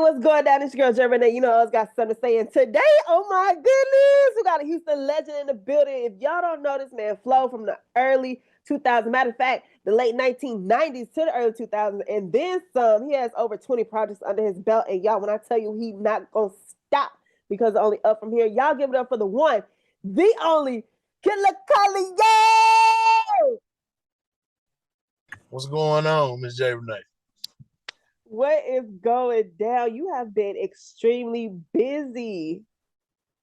what's going down? It's your girl Germany. You know, I got something to say. And today, oh my goodness, we got a Houston legend in the building. If y'all don't know, this man flow from the early 2000s. Matter of fact, the late 1990s to the early 2000s. And then some. He has over 20 projects under his belt. And y'all, when I tell you he not going to stop because only up from here, y'all give it up for the one, the only, Killer Collier. What's going on, Miss J. Renee? What is going down? You have been extremely busy.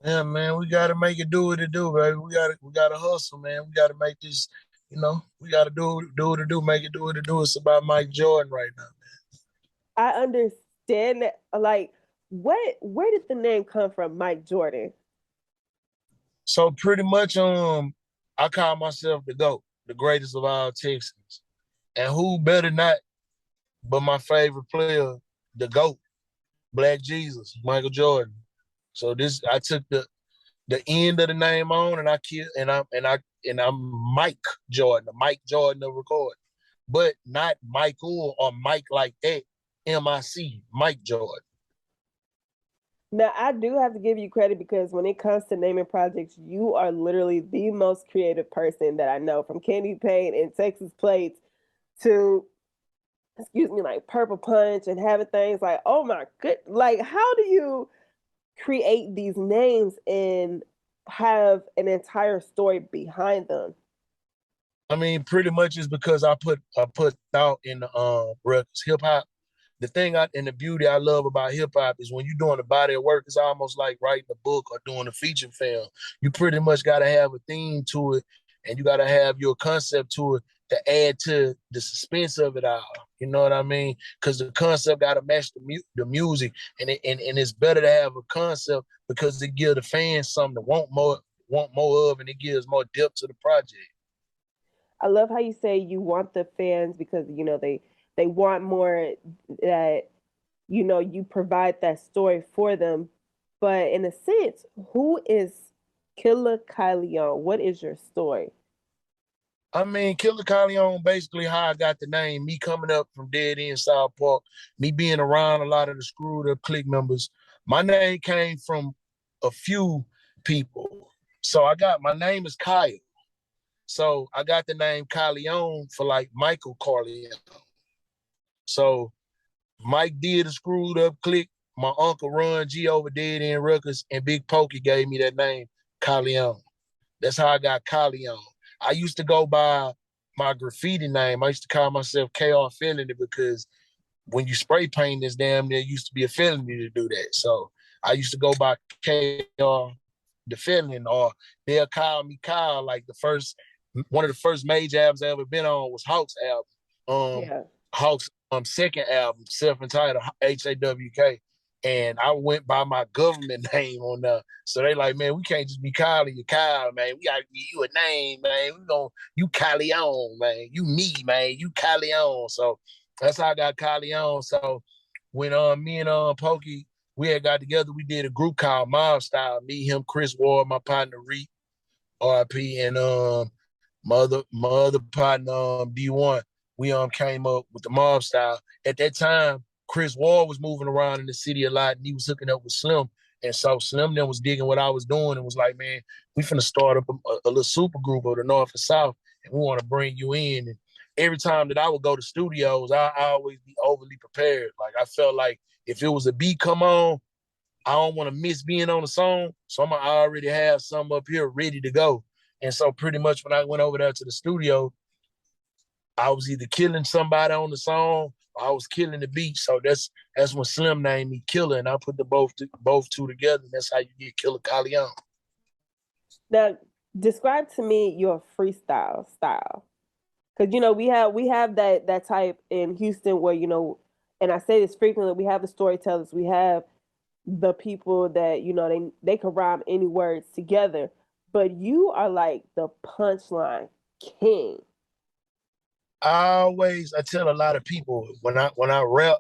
Yeah, man, we gotta make it do what it do, baby. We gotta hustle, man. We gotta make this, we gotta do what it do, make it do what it do. It's about Mike Jordan right now, man. I understand that. Like, where did the name come from, Mike Jordan? So pretty much, I call myself the GOAT, the greatest of all Texans. And who better not but my favorite player, the GOAT, Black Jesus, Michael Jordan. So I took the end of the name on, and I'm Mike Jordan, the Mike Jordan of record, but not Michael or Mike like that. MIC, Mike Jordan. Now, I do have to give you credit because when it comes to naming projects, you are literally the most creative person that I know, from Candy Paint and Texas Plates to, excuse me, like Purple Punch and having things like, oh my good, like how do you create these names and have an entire story behind them? I mean, pretty much is because I put thought in the records. Hip hop. The thing and the beauty I love about hip hop is when you're doing a body of work, it's almost like writing a book or doing a feature film. You pretty much got to have a theme to it, and you got to have your concept to it to add to the suspense of it all. You know what I mean? Because the concept got to match the music, and it's better to have a concept because it gives the fans something to want more of, and it gives more depth to the project. I love how you say you want the fans because they want more, that you provide that story for them. But in a sense, who is Killer Kyleon? What is your story? I mean, Killer Kyleon, basically how I got the name, me coming up from Dead End South Park, me being around a lot of the screwed up clique members. My name came from a few people. So my name is Kyle. So I got the name Kyleon for like Michael Corleone. So Mike did a screwed up clique. My uncle Ron G over Dead End Records and Big Pokey gave me that name, Kyleon. That's how I got Kyleon. I used to go by my graffiti name. I used to call myself KR Felony because when you spray paint this damn, there used to be a felony to do that. So I used to go by KR the Felony, or they'll call me Kyle. Like one of the first major albums I ever been on was Hogg's album. Yeah. Hogg's second album, self-entitled HAWK. And I went by my government name on there. So they like, man, we can't just be calling you Kyle, man. We gotta give you a name, man. You Kyleon, man. You me, man. You Kyleon. So that's how I got Kyleon. So when me and Pokey, we had got together, we did a group called Mob Style. Me, him, Chris Ward, my partner Reed, RP, and my other partner D1. We came up with the Mob Style. At that time, Chris Ward was moving around in the city a lot, and he was hooking up with Slim. And so Slim then was digging what I was doing and was like, man, we finna start up a little super group of the North and South, and we want to bring you in. And every time that I would go to studios, I always be overly prepared. Like I felt like if it was a beat come on, I don't want to miss being on the song. So I'm going to already have something up here ready to go. And so pretty much when I went over there to the studio, I was either killing somebody on the song or I was killing the beat. So that's when Slim named me Killer, and I put the both two together, and that's how you get Killer Kyleon. Now, describe to me your freestyle style. Because, we have that type in Houston where, and I say this frequently, we have the storytellers, we have the people that, they can rhyme any words together, but you are like the punchline king. I tell a lot of people when I rap,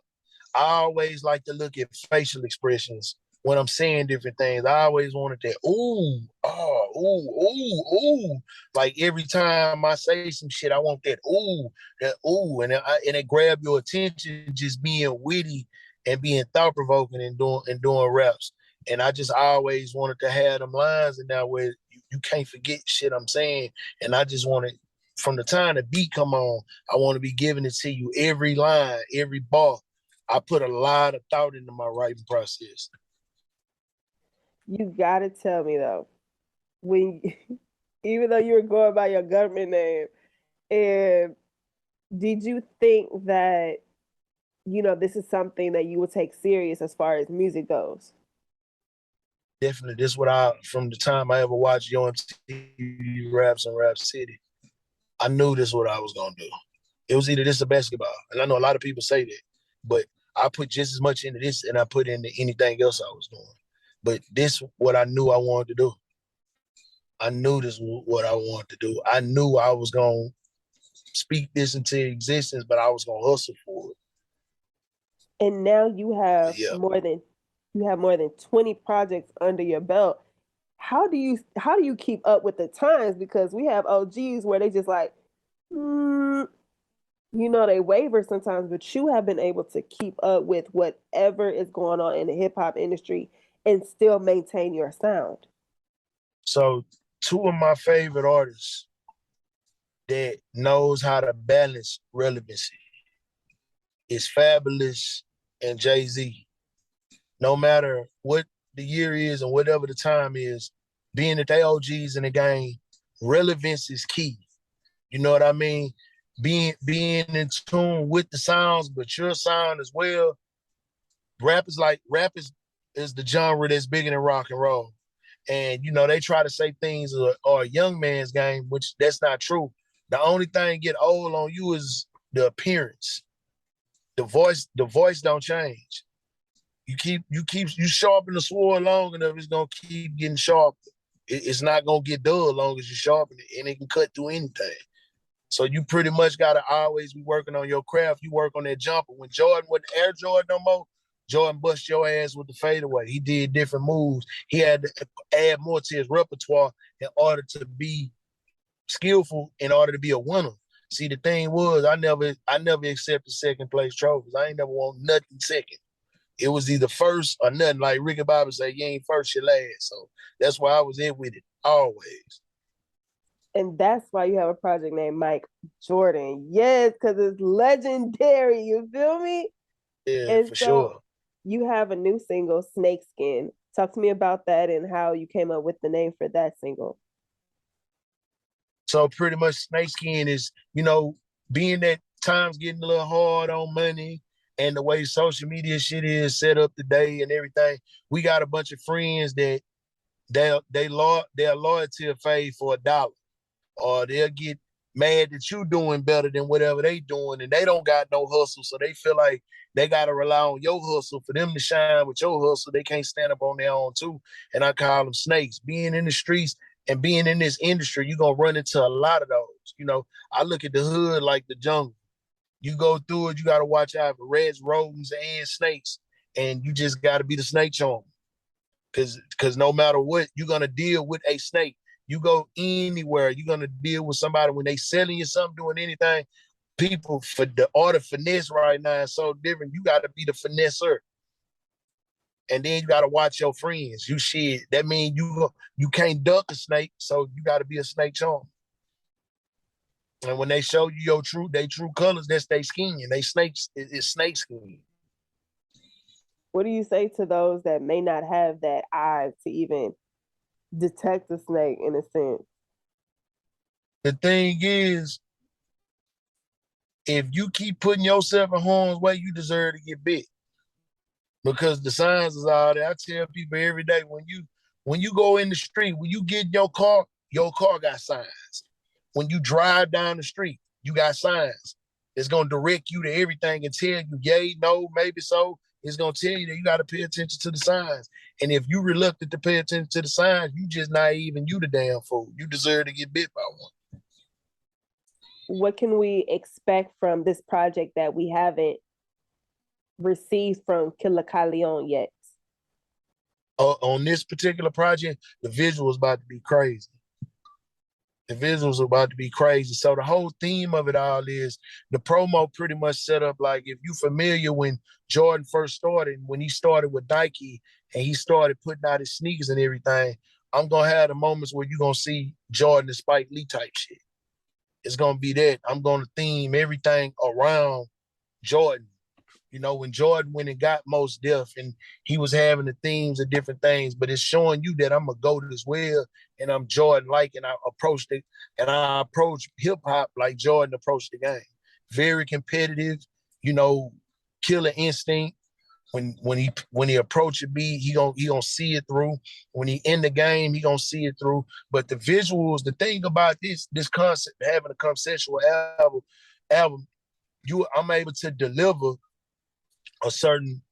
I always like to look at facial expressions when I'm saying different things. I always wanted that ooh, oh, ooh, ooh, ooh. Like every time I say some shit, I want that ooh, and it grab your attention, just being witty and being thought provoking and doing raps. And I just always wanted to have them lines in there where you can't forget shit I'm saying. And I just wanted, from the time the beat come on, I want to be giving it to you every line, every bar. I put a lot of thought into my writing process. You gotta tell me though, when even though you were going by your government name, and did you think that this is something that you would take serious as far as music goes? Definitely, this is what from the time I ever watched Yo MTV Raps and Rap City, I knew this is what I was gonna do. It was either this or basketball, and I know a lot of people say that, but I put just as much into this and I put into anything else I was doing. But this what I knew I wanted to do. I knew this was what I wanted to do. I knew I was gonna speak this into existence, but I was gonna hustle for it. And now you have Yeah. more than 20 projects under your belt. How do you keep up with the times? Because we have OGs where they just like, they waver sometimes, but you have been able to keep up with whatever is going on in the hip hop industry and still maintain your sound. So two of my favorite artists that knows how to balance relevancy is Fabulous and Jay-Z. No matter what the year is and whatever the time is, being that they OGs in the game, relevance is key. You know what I mean? Being in tune with the sounds, but your sound as well. Rap is the genre that's bigger than rock and roll. And they try to say things are a young man's game, which that's not true. The only thing get old on you is the appearance. The voice don't change. You sharpen the sword long enough, it's gonna keep getting sharp. It's not gonna get dull long as you sharpen it, and it can cut through anything. So you pretty much gotta always be working on your craft. You work on that jumper. When Jordan wasn't Air Jordan no more, Jordan bust your ass with the fadeaway. He did different moves. He had to add more to his repertoire in order to be skillful, in order to be a winner. See, the thing was, I never accepted second place trophies. I ain't never won nothing second. It was either first or nothing. Like Ricky Bobby said, you ain't first, you last. So that's why I was in with it always. And that's why you have a project named Mike Jordan. Yes, because it's legendary. You feel me? Yeah, And for so sure. you have a new single, Snakeskin. Talk to me about that and how you came up with the name for that single. So pretty much Snakeskin is, being that times getting a little hard on money and the way social media shit is set up today and everything, we got a bunch of friends that they're loyal to a fade for $1, or they'll get mad that you doing better than whatever they doing, and they don't got no hustle, so they feel like they gotta rely on your hustle for them to shine with your hustle. They can't stand up on their own too, and I call them snakes. Being in the streets and being in this industry, you're gonna run into a lot of those. I look at the hood like the jungle. You go through it, you gotta watch out for rats, rodents, and snakes, and you just gotta be the snake charmer. Cause no matter what, you're gonna deal with a snake. You go anywhere, you're gonna deal with somebody when they selling you something, doing anything. People for the art of finesse right now is so different. You gotta be the finesser. And then you gotta watch your friends. You shit. That means you can't duck a snake, so you gotta be a snake charmer. And when they show you they true colors, that's their skin. They snakes, it's snake skin. What do you say to those that may not have that eye to even detect the snake in a sense? The thing is, if you keep putting yourself in harm's way, you deserve to get bit. Because the signs is all there. I tell people every day, when you go in the street, when you get in your car got signs. When you drive down the street, you got signs. It's gonna direct you to everything and tell you, yay, no, maybe so. It's gonna tell you that you gotta pay attention to the signs. And if you reluctant to pay attention to the signs, you just naive and you the damn fool. You deserve to get bit by one. What can we expect from this project that we haven't received from Killer Leon yet? On this particular project, the visual is about to be crazy. The visuals are about to be crazy. So the whole theme of it all is the promo pretty much set up like if you're familiar when Jordan first started, when he started with Nike and he started putting out his sneakers and everything, I'm gonna have the moments where you're gonna see Jordan and Spike Lee type shit. It's gonna be that. I'm gonna theme everything around Jordan. You know, when Jordan went and got Most Def and he was having the themes of different things, but it's showing you that I'm a GOAT as well, and I'm Jordan-like, and I approached it, and I approach hip-hop like Jordan approached the game. Very competitive, you know, killer instinct. When he approach a beat, he gonna see it through. When he in the game, he gonna see it through. But the visuals, the thing about this concept, having a conceptual album, I'm able to deliver a certain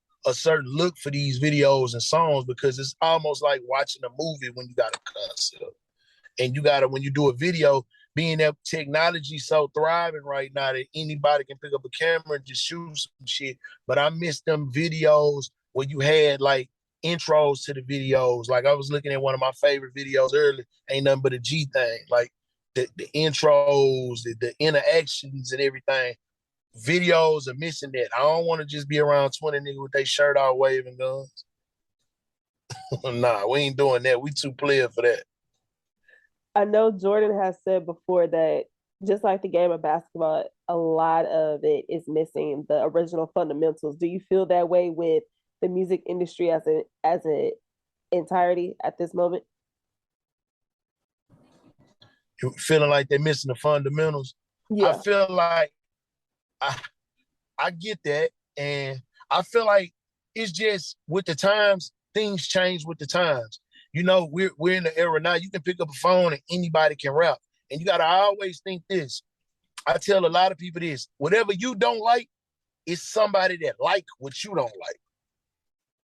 look for these videos and songs because it's almost like watching a movie when you got a concept. And you gotta, when you do a video, being that technology so thriving right now that anybody can pick up a camera and just shoot some shit. But I miss them videos where you had like intros to the videos. Like I was looking at one of my favorite videos earlier, ain't nothing but a G thing. Like the intros, the interactions and everything. Videos are missing that. I don't want to just be around 20 niggas with their shirt out waving guns. Nah, we ain't doing that. We too player for that. I know Jordan has said before that just like the game of basketball, a lot of it is missing the original fundamentals. Do you feel that way with the music industry as an entirety at this moment? You feeling like they're missing the fundamentals? I Yeah. feel like I I get that, and I feel like it's just with the times, things change with the times. You know, we're in the era now. You can pick up a phone and anybody can rap, and you gotta always think this. I tell a lot of people this: whatever you don't like, it's somebody that like what you don't like.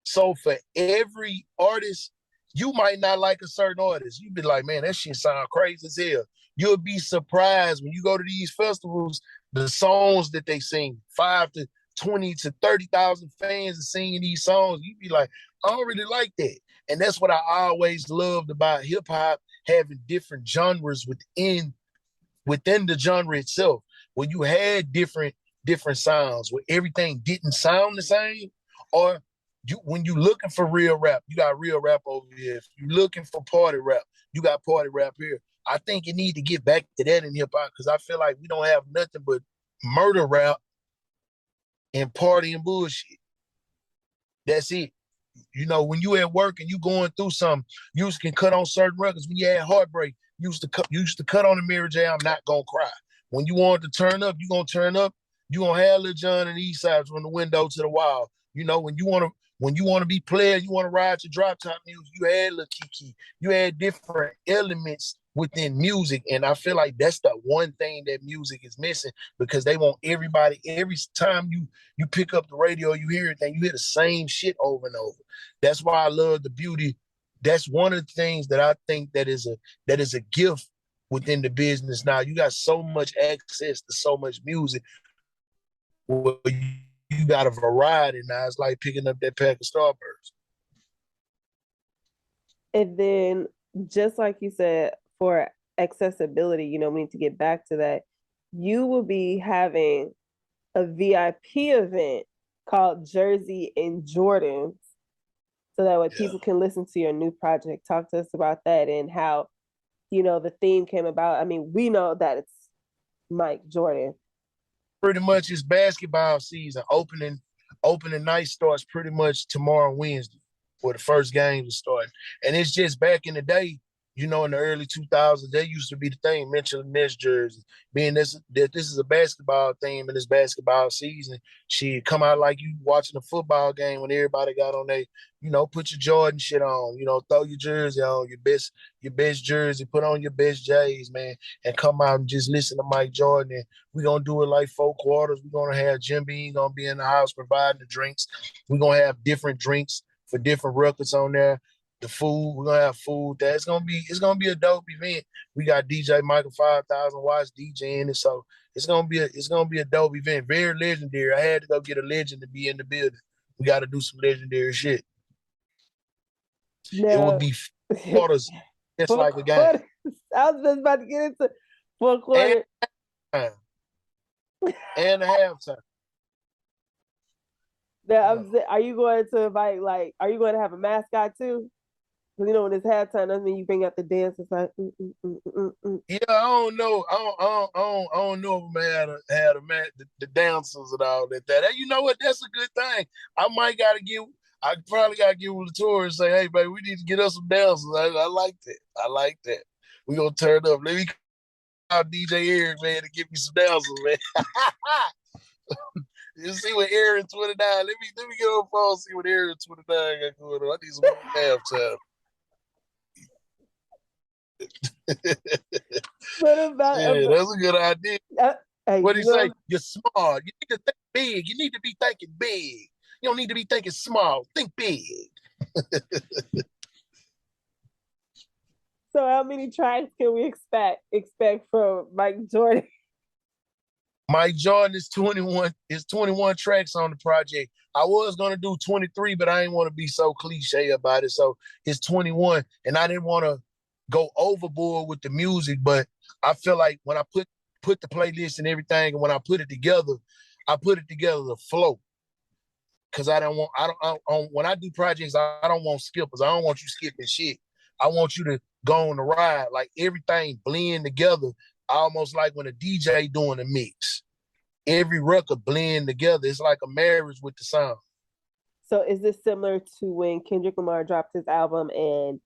So for every artist, you might not like a certain artist. You'd be like, man, that shit sound crazy as hell. You'll be surprised when you go to these festivals, the songs that they sing, 5 to 20 to 30,000 fans are singing these songs. You'd be like, I don't really like that. And that's what I always loved about hip hop, having different genres within the genre itself. When you had different sounds, where everything didn't sound the same, or when you looking for real rap, you got real rap over here. If you looking for party rap, you got party rap here. I think you need to get back to that in hip hop because I feel like we don't have nothing but murder rap and party and bullshit. That's it. You know, when you at work and you going through something, you can cut on certain records. When you had heartbreak, you used to cut on the Mary J. I'm not gonna cry. When you want to turn up, you gonna turn up. You gonna have Lil Jon and East Sides from the window to the wall. You know, when you want to be player, you want to ride to drop top music. You had Lil Kiki. You had different elements within music, and I feel like that's the one thing that music is missing because they want everybody. Every time you pick up the radio, you hear it, and you hear the same shit over and over. That's why I love the beauty. That's one of the things that I think that is a gift within the business now. You got so much access to so much music. Where you got a variety now. It's like picking up that pack of Starburst. And then, just like you said, for accessibility, we need to get back to that. You will be having a VIP event called Jersey and Jordans, so that way people can listen to your new project. Talk to us about that and how, the theme came about. I mean, we know that it's Mike Jordan. Pretty much it's basketball season. Opening night starts pretty much tomorrow, Wednesday, where the first games are starting. And it's just back in the day, in the early 2000s, that used to be the thing, Mitchell and Ness jersey. Being this is a basketball theme and it's basketball season. She come out like you watching a football game when everybody got on they, put your Jordan shit on, throw your jersey on, your best jersey, put on your best J's, man, and come out and just listen to Mike Jordan. And we're gonna do it like 4 quarters. We're gonna have Jim Beam gonna be in the house providing the drinks. We're gonna have different drinks for different records on there. The food, we're gonna have food. It's gonna be a dope event. We got DJ Michael 5,000 watts DJing it, so it's gonna be a dope event. Very legendary. I had to go get a legend to be in the building. We got to do some legendary shit. No. It would be quarters, just like a game. I was just about to get into fourth And quarter. and a halftime. Are you going to invite are you going to have a mascot too? Because when it's halftime, doesn't mean you bring out the dance. It's like Yeah, I don't know. I don't know if man had a man the dancers and all that. And you know what? That's a good thing. I probably gotta give Latour and say, hey, baby, we need to get us some dancers. I like that. I like that. We gonna turn up. Let me call DJ Eric, man, to give me some dancers, man. You see what Aaron 29. Let me get on the phone and see what Aaron 29 got going on. I need some halftime. what about? Yeah, that's a good idea. Hey, What do you say? You're smart. You need to think big. You need to be thinking big. You don't need to be thinking small. Think big. So how many tracks can we expect from Mike Jordan? Mike Jordan is 21. Is 21 tracks on the project. I was gonna do 23, but I didn't want to be so cliche about it. So it's 21, and I didn't want to go overboard with the music. But I feel like when I put the playlist and everything, and when I put it together to flow. Cause I don't, when I do projects, I don't want skippers. I don't want you skipping shit. I want you to go on the ride, like everything blend together, almost like when a DJ doing a mix. Every record blend together. It's like a marriage with the sound. So is this similar to when Kendrick Lamar dropped his album and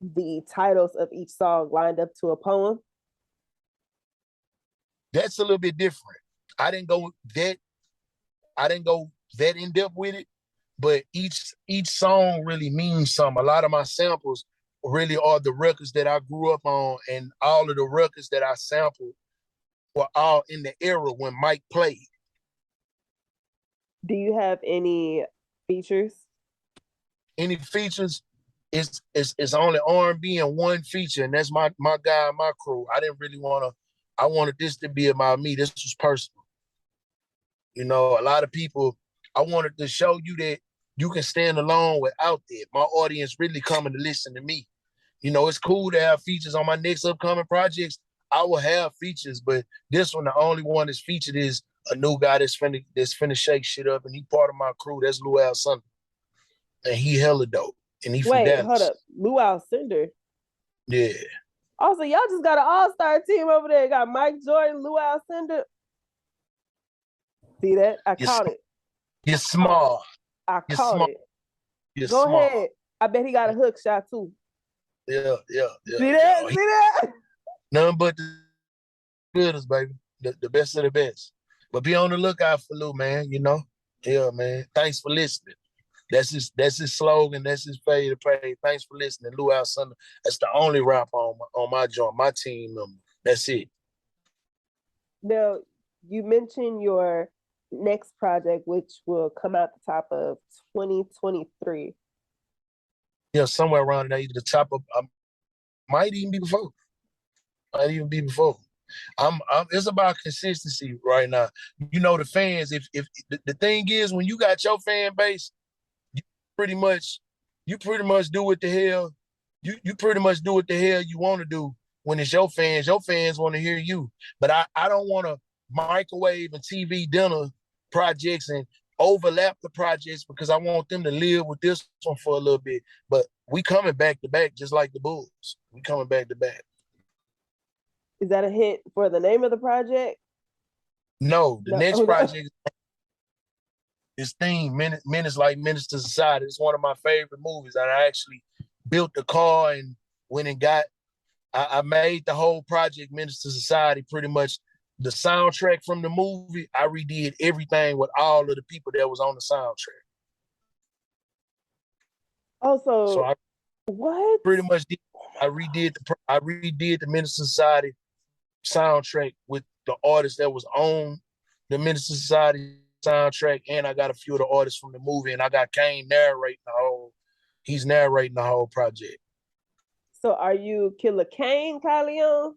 the titles of each song lined up to a poem? That's a little bit different. I didn't go that in depth with it, but each song really means something. A lot of my samples really are the records that I grew up on, and all of the records that I sampled were all in the era when Mike played. Do you have any features? Any features? It's only R&B and one feature, and that's my guy, my crew. I didn't really want to. I wanted this to be about me. This was personal. You know, a lot of people. I wanted to show you that you can stand alone without that. My audience really coming to listen to me. You know, it's cool to have features on my next upcoming projects. I will have features, but this one, the only one that's featured is a new guy that's finna shake shit up, and he part of my crew. That's Lou Alcindor, and he hella dope, and he from Wait, hold Dallas. up. Lou Alcindor. Yeah. Also, y'all just got an all-star team over there. You got Mike Jordan, Lou Alcindor. See that? I caught it. You're smart. I caught it. You're Go smart. ahead. I bet he got a hook shot too. Yeah. See that? See that? None but the gooders, baby. The best of the best. But be on the lookout for Lou, man. You know? Yeah, man. Thanks for listening. That's his slogan. That's his pay to pay. Thanks for listening, Lou Alcindor. That's the only rap on my joint, my team member. That's it. Now, you mentioned your next project, which will come out the top of 2023. Yeah, somewhere around there, either the top of might even be before. Might even be before. It's about consistency right now. You know, the fans, if the thing is, when you got your fan base, you pretty much do what the hell you pretty much do what the hell you want to do when it's your fans. Your fans want to hear you. But I don't want to microwave and TV dinner projects and overlap the projects because I want them to live with this one for a little bit. But we coming back to back just like the Bulls. We coming back to back. Is that a hint for the name of the project? No, the next no. project is themed Menace like Menace to Society. It's one of my favorite movies. I actually built the car and went and I made the whole project Menace to Society pretty much. The soundtrack from the movie, I redid everything with all of the people that was on the soundtrack. Also, so I what? Pretty much I redid the Menace to Society soundtrack with the artists that was on the Menace to Society soundtrack, and I got a few of the artists from the movie, and I got Kane narrating he's narrating the whole project. So are you Killer Kane, Kyleon?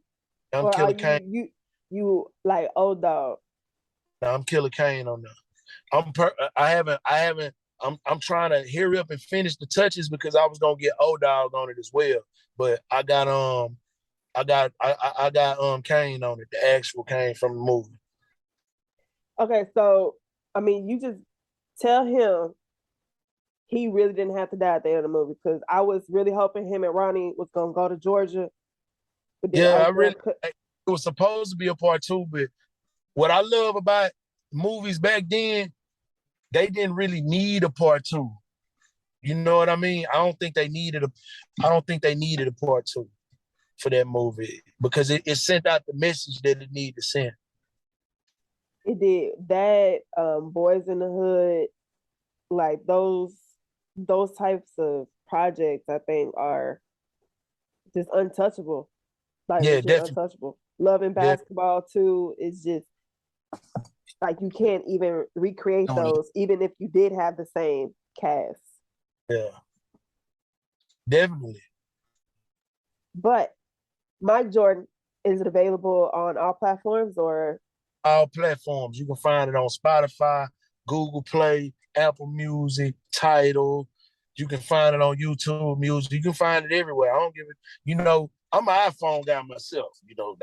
I'm or Killer Kane. You like old dog? No, I'm Killer Kane on that. I'm trying to hurry up and finish the touches because I was gonna get old dog on it as well. But I got I got Kane on it, the actual Kane from the movie. Okay, so I mean, you just tell him he really didn't have to die at the end of the movie because I was really hoping him and Ronnie was gonna go to Georgia, but then Yeah, Osborne. it was supposed to be a part two, but what I love about movies back then, they didn't really need a part two. You know what I mean? I don't think they needed a part two for that movie because it sent out the message that it needed to send. It did that. Boys in the Hood, like those types of projects, I think are just untouchable, like Yeah, legit definitely. untouchable. Love and Basketball too is just like you can't even recreate those, even if you did have the same cast. Yeah, definitely. But Mike Jordan, is it available on all platforms or? All platforms. You can find it on Spotify, Google Play, Apple Music, Tidal. You can find it on YouTube Music. You can find it everywhere. I don't give it. You know, I'm an iPhone guy myself. You know,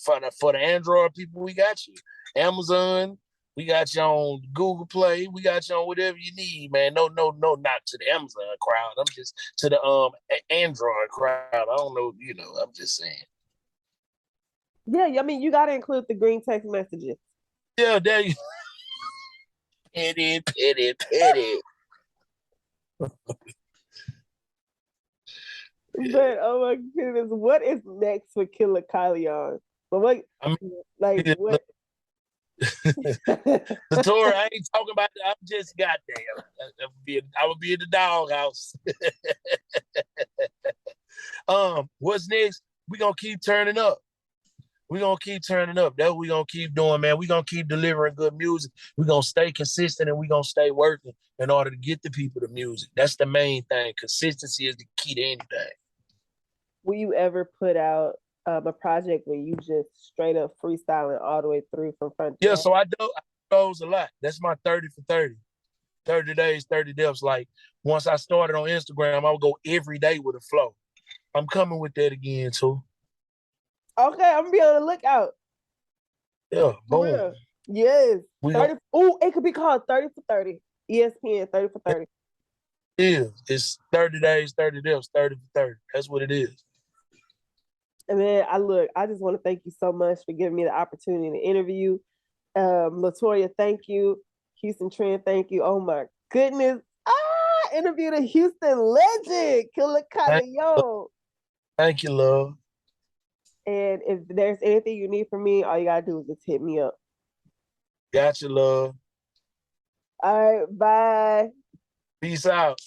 for the Android people, we got you. Amazon, we got you on Google Play. We got you on whatever you need, man. No, not to the Amazon crowd. I'm just to the Android crowd. I don't know. You know, I'm just saying. Yeah, I mean, you got to include the green text messages. Yeah, there you. Pity. But oh my goodness, what is next for Killer Kyleon? But what, I mean, like what? the tour, I ain't talking about it. I'm just goddamn. I would be in the doghouse. What's next? We gonna keep turning up. We gonna keep turning up. That's what we gonna keep doing, man. We gonna keep delivering good music. We gonna stay consistent and we gonna stay working in order to get the people the music. That's the main thing. Consistency is the key to anything. Will you ever put out a project where you just straight up freestyling all the way through from front to Yeah, back? so I do those a lot. That's my 30 for 30. 30 days, 30 deaths. Like once I started on Instagram, I would go every day with a flow. I'm coming with that again too. Okay, I'm gonna be on the lookout. Yeah, For boom. real. Yes. We 30. Oh, it could be called 30 for 30. ESPN 30 for 30. It is. It's 30 days, 30 deaths, 30 for 30. That's what it is. And man, I just want to thank you so much for giving me the opportunity to interview. Latoya, thank you. Houston Trend, thank you. Oh my goodness. Interviewed a Houston legend, Killer Thank, Kyleon. thank you, love. And if there's anything you need from me, all you gotta do is just hit me up. Got you, love. All right, bye. Peace out.